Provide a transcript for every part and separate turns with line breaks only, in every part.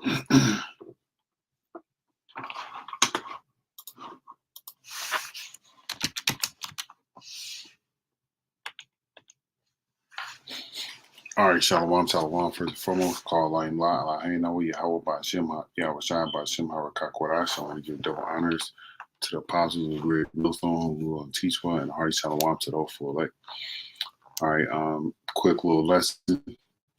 All right, Shalom, Shalom. First and foremost, call line la hey now we YAHAWASHI YAHAWASHI Harakakwarasha. I want to give double honors to the apostles of Great Millstone who will teach one, and hearty Shalom to those for elect. All right, quick little lesson.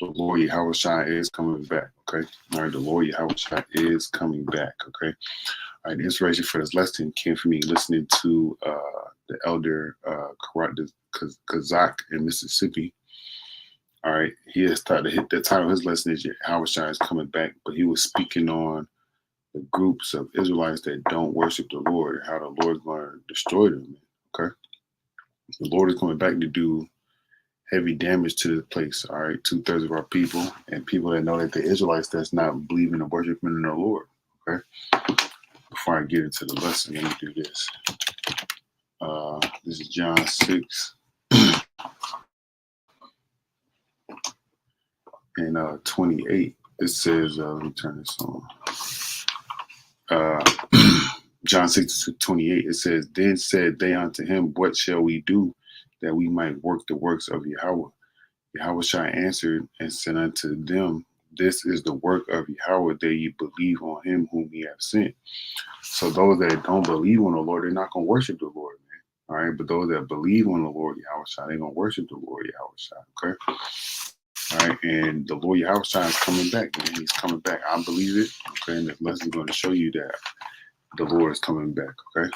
The Lord YAHAWASHI is coming back. Okay. All right, the Lord YAHAWASHI is coming back. Okay. All right, the inspiration for this lesson came from me listening to the elder Kazak in Mississippi. All right, he has started to hit the title of his lesson is YAHAWASHI is coming back, but he was speaking on the groups of Israelites that don't worship the Lord and how the Lord is going to destroy them. Okay, the Lord is coming back to do heavy damage to this place. All right, 2/3 of our people and people that know that the Israelites that's not believing and worshiping in the Lord. Okay, before I get into the lesson, let me do this. This is John 6. And 28, it says, let me turn this on. John 6:28, it says, Then said they unto him, What shall we do that we might work the works of Yahweh? YAHAWASHI answered and said unto them, This is the work of Yahweh, that ye believe on him whom he hath sent. So those that don't believe on the Lord, they're not going to worship the Lord, man. All right, but those that believe on the Lord YAHAWASHI, they're going to worship the Lord YAHAWASHI, okay? All right, and the Lord YAHAWASHI is coming back, man. He's coming back. I believe it. Okay, and this lesson is going to show you that the Lord is coming back. Okay,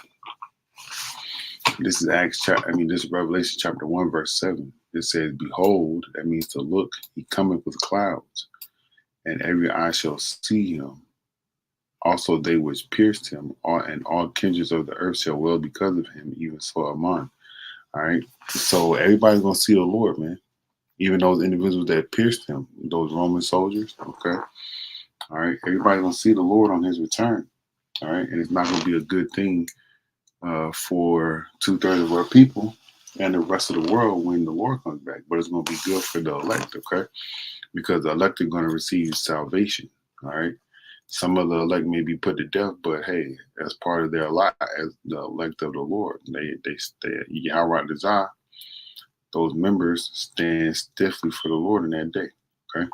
this is this is Revelation chapter 1, verse 7. It says, "Behold," that means to look. He cometh with clouds, and every eye shall see him. Also, they which pierced him, and all kindreds of the earth shall wail because of him. Even so, among. All right, so everybody's gonna see the Lord, man. Even those individuals that pierced him, those Roman soldiers, okay? All right, everybody's going to see the Lord on his return, all right? And it's not going to be a good thing for 2/3 of our people and the rest of the world when the Lord comes back, but it's going to be good for the elect, okay? Because the elect are going to receive salvation, all right? Some of the elect may be put to death, but hey, as part of their life, as the elect of the Lord, they Yahweh desire, those members stand stiffly for the Lord in that day. Okay.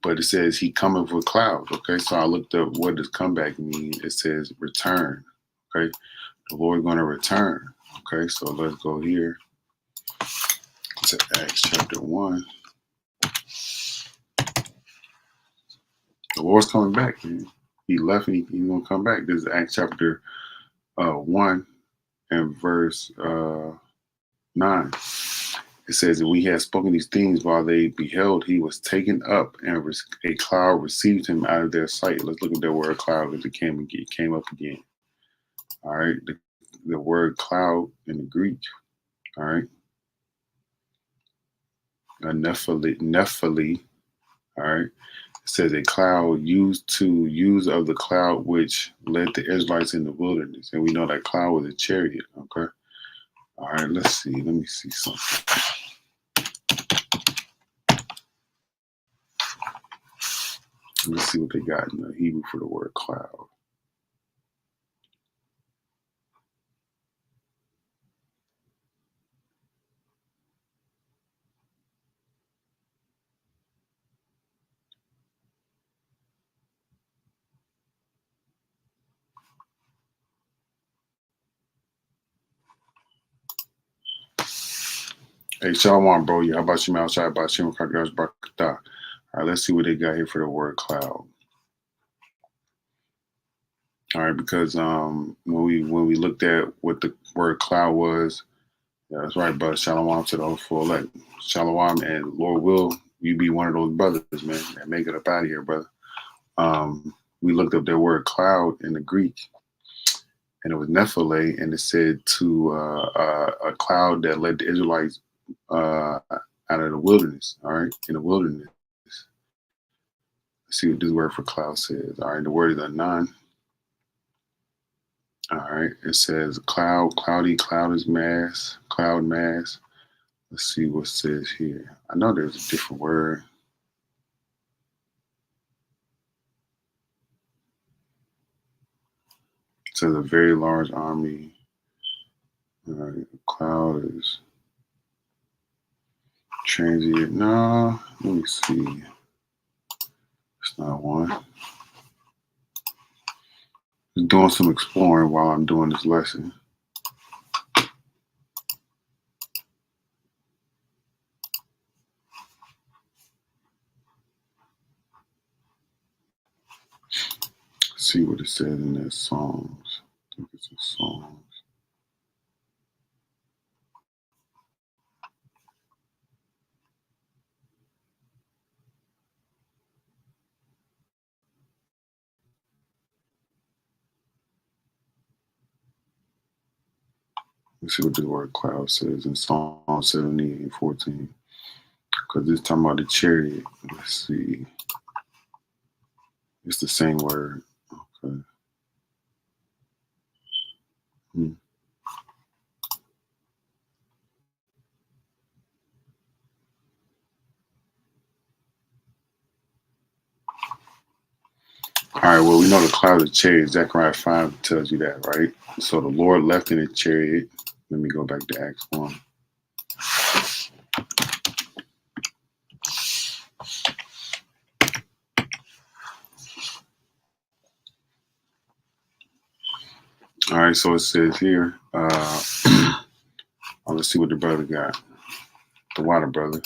But it says he cometh with clouds. Okay. So I looked up what does comeback mean. It says return. Okay. The Lord going to return. Okay. So let's go here to Acts chapter 1. The Lord's coming back, man. He left and he's going to come back. This is Acts chapter 1 and verse 9. It says that we had spoken these things while they beheld, he was taken up, and a cloud received him out of their sight. Let's look at that word cloud as it came up again. All right, the word cloud in the Greek. All right, a nephili. All right, it says a cloud used of the cloud which led the Israelites in the wilderness, and we know that cloud was a chariot. Okay. All right, let's see. Let me see something. Let's see what they got in the Hebrew for the word cloud. Hey, Shalom, bro. Yeah, how about you, outside by Shim Kakash Bakata? All right, let's see what they got here for the word cloud. All right, because when we looked at what the word cloud was, yeah, that's right, brother. Shalom to those for elect. Shalom, and Lord will you be one of those brothers, man, and make it up out of here, brother. We looked up that word cloud in the Greek, and it was nephile, and it said to a cloud that led the Israelites out of the wilderness. All right, in the wilderness. Let's see what this word for cloud says. All right, the word is anon. All right, it says cloud, cloudy, cloud is mass, cloud mass. Let's see what it says here. I know there's a different word. says a very large army. Cloud is transient. No, let me see. It's not one. Just doing some exploring while I'm doing this lesson. See what it says in their songs. I think it's in songs. Let's see what the word cloud says in Psalm 78 and 14. Because it's talking about the chariot. Let's see. It's the same word. Okay. Hmm. All right, well, we know the cloud of chariot. Zechariah 5 tells you that, right? So the Lord left in a chariot. Let me go back to Acts 1. All right, so it says here, let's see what the brother got. The water brother,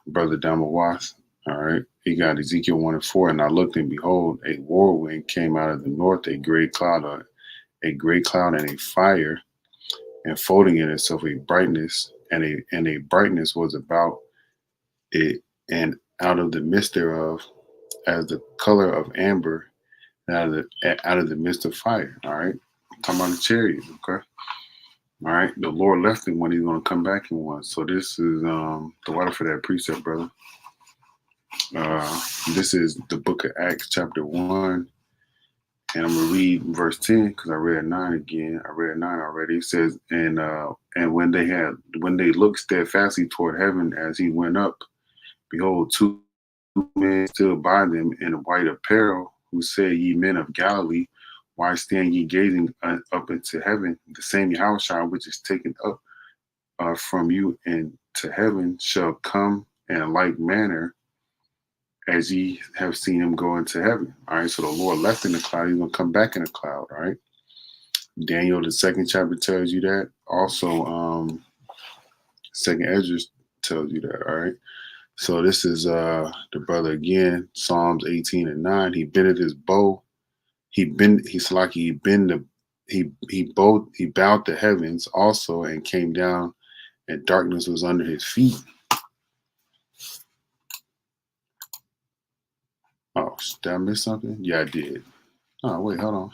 brother Damawath. All right, he got Ezekiel 1 and 4. And I looked, and behold, a whirlwind came out of the north, a great cloud and a fire, enfolding in itself a brightness, and a brightness was about it, and out of the midst thereof, as the color of amber, and out of the midst of fire. All right, I'm talking about the chariot. Okay. All right, the Lord left him when he's going to come back in one. So this is the water for that precept, brother. This is the book of Acts, chapter 1, and I'm gonna read verse 10 because I read 9 again. I read 9 already. It says, and when they looked steadfastly toward heaven as he went up, behold, two men stood by them in white apparel, who said, Ye men of Galilee, why stand ye gazing up into heaven? The same YAHAWASHI which is taken up from you into heaven shall come in like manner as ye have seen him go into heaven. All right, so the Lord left in the cloud, he's going to come back in the cloud. All right, Daniel, the second chapter tells you that. Also, second Ezra tells you that. All right, so this is the brother again, Psalms 18 and 9. He bended his bow. He bowed the heavens also, and came down, and darkness was under his feet. Oh, did I miss something? Yeah, I did. Oh, wait, hold on.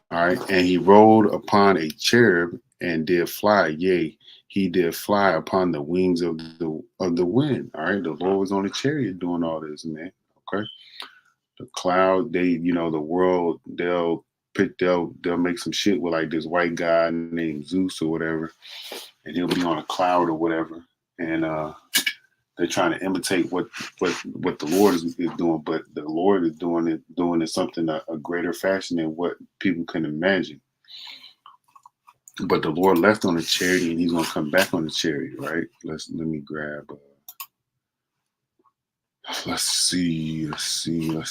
All right, and he rode upon a cherub and did fly. Yea, he did fly upon the wings of the wind. All right, the Lord was on a chariot doing all this, man. Okay, the cloud, the world, they'll make some shit with like this white guy named Zeus or whatever, and he'll be on a cloud or whatever, and they're trying to imitate what the Lord is doing, but the Lord is doing it something a greater fashion than what people can imagine. But the Lord left on the chariot, and he's going to come back on the chariot, right? Let me grab. Let's see. Got a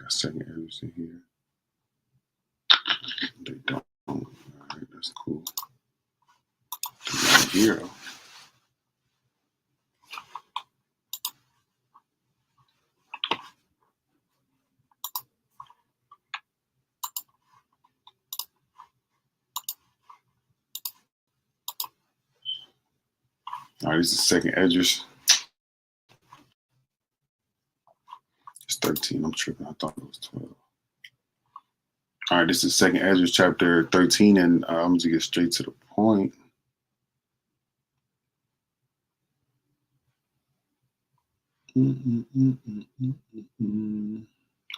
second everything here. They don't. All right, that's cool. Hero. All right, this is second Edges. It's 13. I'm tripping. I thought it was 12. All right, this is second Ezra chapter 13, and I'm gonna get straight to the point.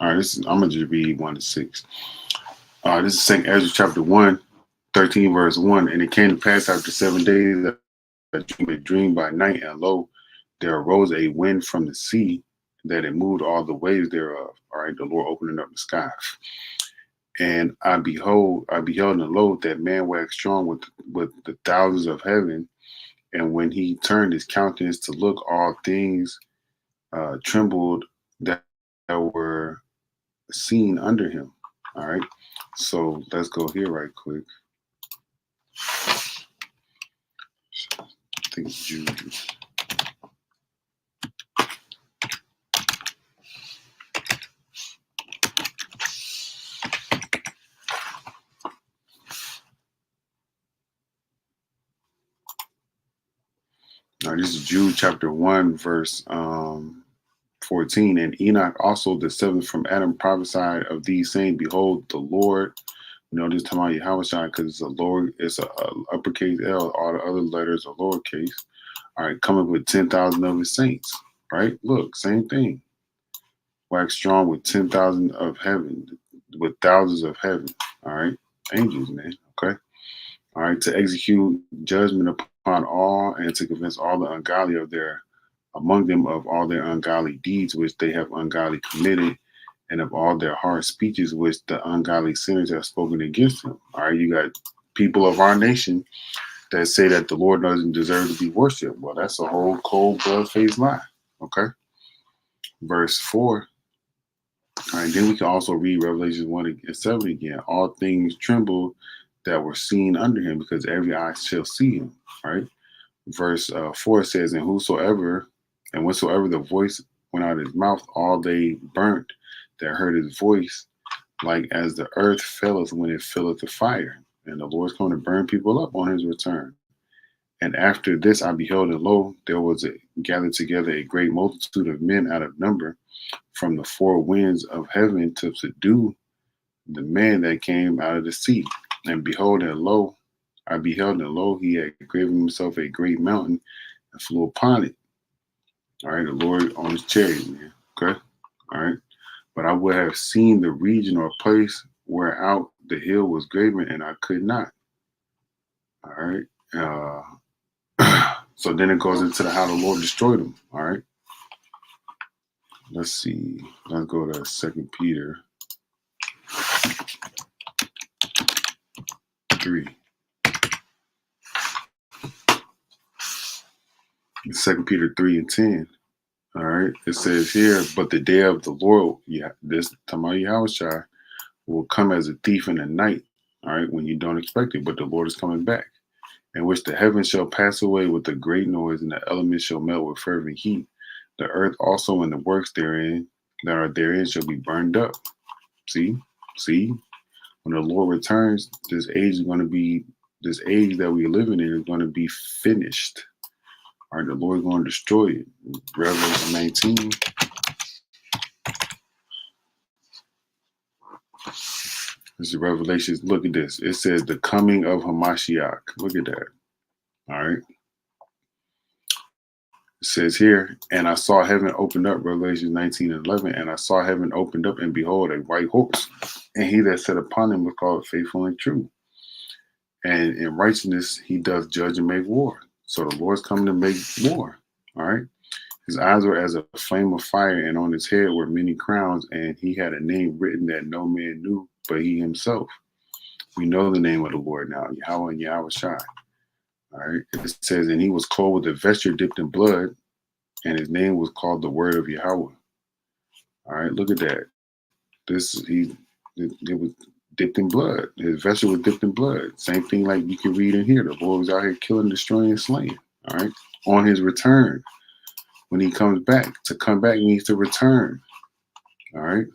All right, I'm gonna just read 1 to 6. This is second Ezra chapter 1, 13 verse 1. And it came to pass after 7 days that you may dream by night, and lo, there arose a wind from the sea, that it moved all the waves thereof. All right, the Lord opening up the sky. And I beheld and lo, that man waxed strong with the thousands of heaven. And when he turned his countenance to look, all things trembled that were seen under him. All right. So let's go here right quick. I think it's Jude. Now, this is Jude chapter 1, verse 14. And Enoch also, the seventh from Adam, prophesied of these, saying, Behold, the Lord. You know, this time out YAHAWASHI, because it's a lower, it's a uppercase L. All the other letters are lowercase. All right, coming with 10,000 of his saints. Right? Look, same thing. Wax strong with 10,000 of heaven, with thousands of heaven. All right, angels, man. Okay. All right, to execute judgment upon all and to convince all the ungodly of their among them of all their ungodly deeds which they have ungodly committed, and of all their hard speeches which the ungodly sinners have spoken against him. All right, you got people of our nation that say that the Lord doesn't deserve to be worshipped. Well, that's a whole cold blood-faced lie. Okay. Verse 4. All right, then we can also read Revelation 1 and 7 again. All things tremble that were seen under him, because every eye shall see him. All right. Verse 4 says, and whatsoever the voice went out of his mouth, all they burnt that heard his voice, like as the earth faileth when it filleth the fire. And the Lord's going to burn people up on his return. And after this I beheld, and lo, there was gathered together a great multitude of men out of number from the four winds of heaven to subdue the man that came out of the sea. And behold, and lo, I beheld, and lo, he had graven himself a great mountain and flew upon it. All right, the Lord on his chariot, man. Okay. All right. But I would have seen the region or place where out the hill was graven, and I could not. All right. So then it goes into how the Lord destroyed them. All right. Let's see. Let's go to 2 Peter 3. 2 Peter 3 and 10. All right. It says here, but the day of the Lord, this Tamar Yahushua, will come as a thief in the night. All right. When you don't expect it, but the Lord is coming back, in which the heavens shall pass away with a great noise, and the elements shall melt with fervent heat. The earth also and the works therein that are therein shall be burned up. See, when the Lord returns, this age that we're living in is going to be finished. All right, the Lord is going to destroy it. Revelation 19. This is Revelation. Look at this. It says the coming of Hamashiach. Look at that. All right. It says here, and I saw heaven opened up, Revelation 19 and 11, and I saw heaven opened up, and behold, a white horse, and he that sat upon him was called Faithful and True. And in righteousness he doth judge and make war. So the Lord's coming to make war. All right. His eyes were as a flame of fire, and on his head were many crowns, and he had a name written that no man knew but he himself. We know the name of the Lord now, Yahweh and YAHAWASHI. All right. It says, and he was clothed with a vesture dipped in blood, and his name was called the Word of Yahweh. All right, look at that. It was dipped in blood. His vesture was dipped in blood. Same thing like you can read in here. The Lord was out here killing, destroying, and slaying. All right. On his return, when he comes back, to come back means to return. All right.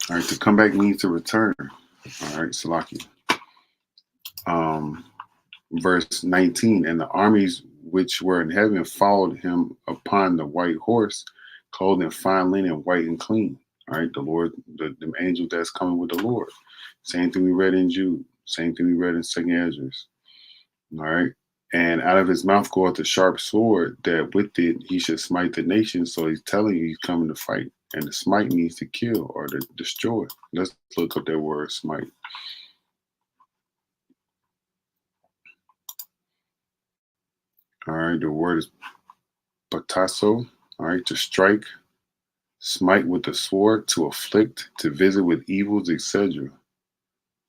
All right, to come back means to return. All right, Salaki. Verse 19, and the armies which were in heaven followed him upon the white horse, clothed in fine linen, white and clean. All right, the Lord, the angel that's coming with the Lord. Same thing we read in Jude. Same thing we read in Second Ezra. All right. And out of his mouth goeth a sharp sword, that with it he should smite the nation. So he's telling you he's coming to fight. And the smite means to kill or to destroy. Let's look up that word smite. All right. The word is batasso. All right. To strike, smite with the sword, to afflict, to visit with evils, etc.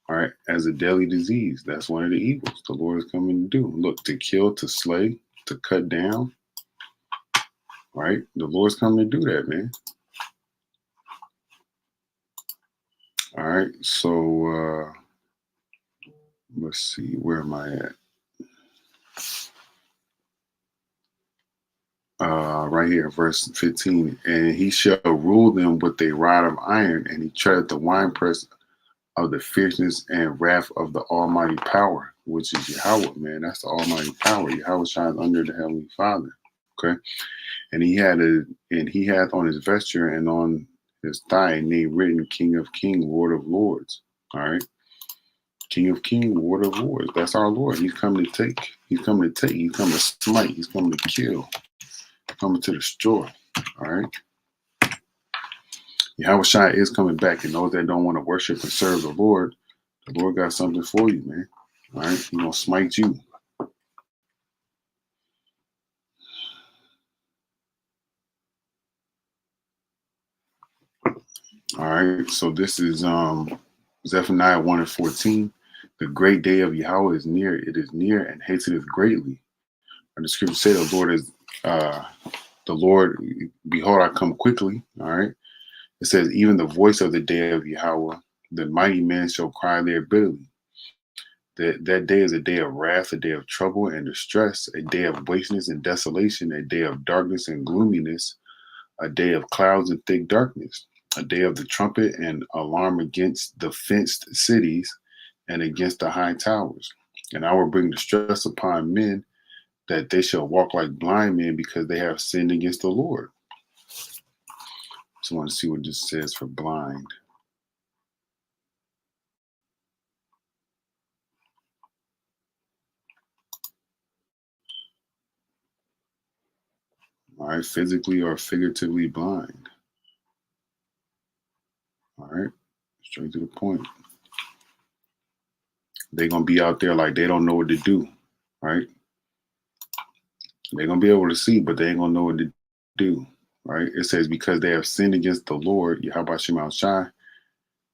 All right. As a deadly disease. That's one of the evils the Lord is coming to do. Look, to kill, to slay, to cut down. Right? The Lord's coming to do that, man. All right. So let's see, where am I at? Right here, verse 15. And he shall rule them with a rod of iron, and he treadeth the winepress of the fierceness and wrath of the almighty power, which is Yahweh, man. That's the almighty power. Yahweh shines under the heavenly Father. Okay. And he hath on his vesture and on his thigh a name written, King of Kings, Lord of Lords. All right. King of Kings, Lord of Lords. That's our Lord. He's coming to take. He's coming to take. He's coming to smite. He's coming to kill. Coming to destroy. All right. Yahawashi is coming back, and those that don't want to worship and serve the Lord got something for you, man. All right. He's going to smite you. All right. So this is Zephaniah 1:14. The great day of Yahweh is near. It is near and hasteth greatly. And the scripture say the Lord, behold, I come quickly. All right. It says, even the voice of the day of Yahweh, the mighty men shall cry there bitterly. That day is a day of wrath, a day of trouble and distress, a day of wasteness and desolation, a day of darkness and gloominess, a day of clouds and thick darkness, a day of the trumpet and alarm against the fenced cities and against the high towers. And I will bring distress upon men, that they shall walk like blind men, because they have sinned against the Lord. So I want to see what this says for blind. All right, physically or figuratively blind. All right, straight to the point. They're going to be out there like they don't know what to do, right? They're going to be able to see, but they ain't going to know what to do, right? It says, because they have sinned against the Lord, YAHAWASHI,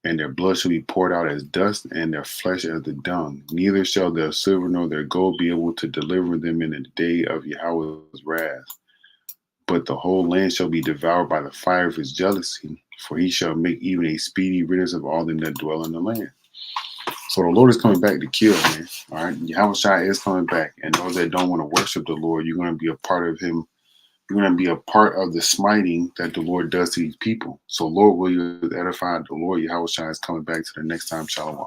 and their blood shall be poured out as dust, and their flesh as the dung. Neither shall their silver nor their gold be able to deliver them in the day of Yahweh's wrath. But the whole land shall be devoured by the fire of his jealousy, for he shall make even a speedy riddance of all them that dwell in the land. So the Lord is coming back to kill, man. All right. Yahawashi is coming back. And those that don't want to worship the Lord, you're going to be a part of him. You're going to be a part of the smiting that the Lord does to these people. So Lord, will you edify the Lord? Yahawashi is coming back to the next time. Shalom.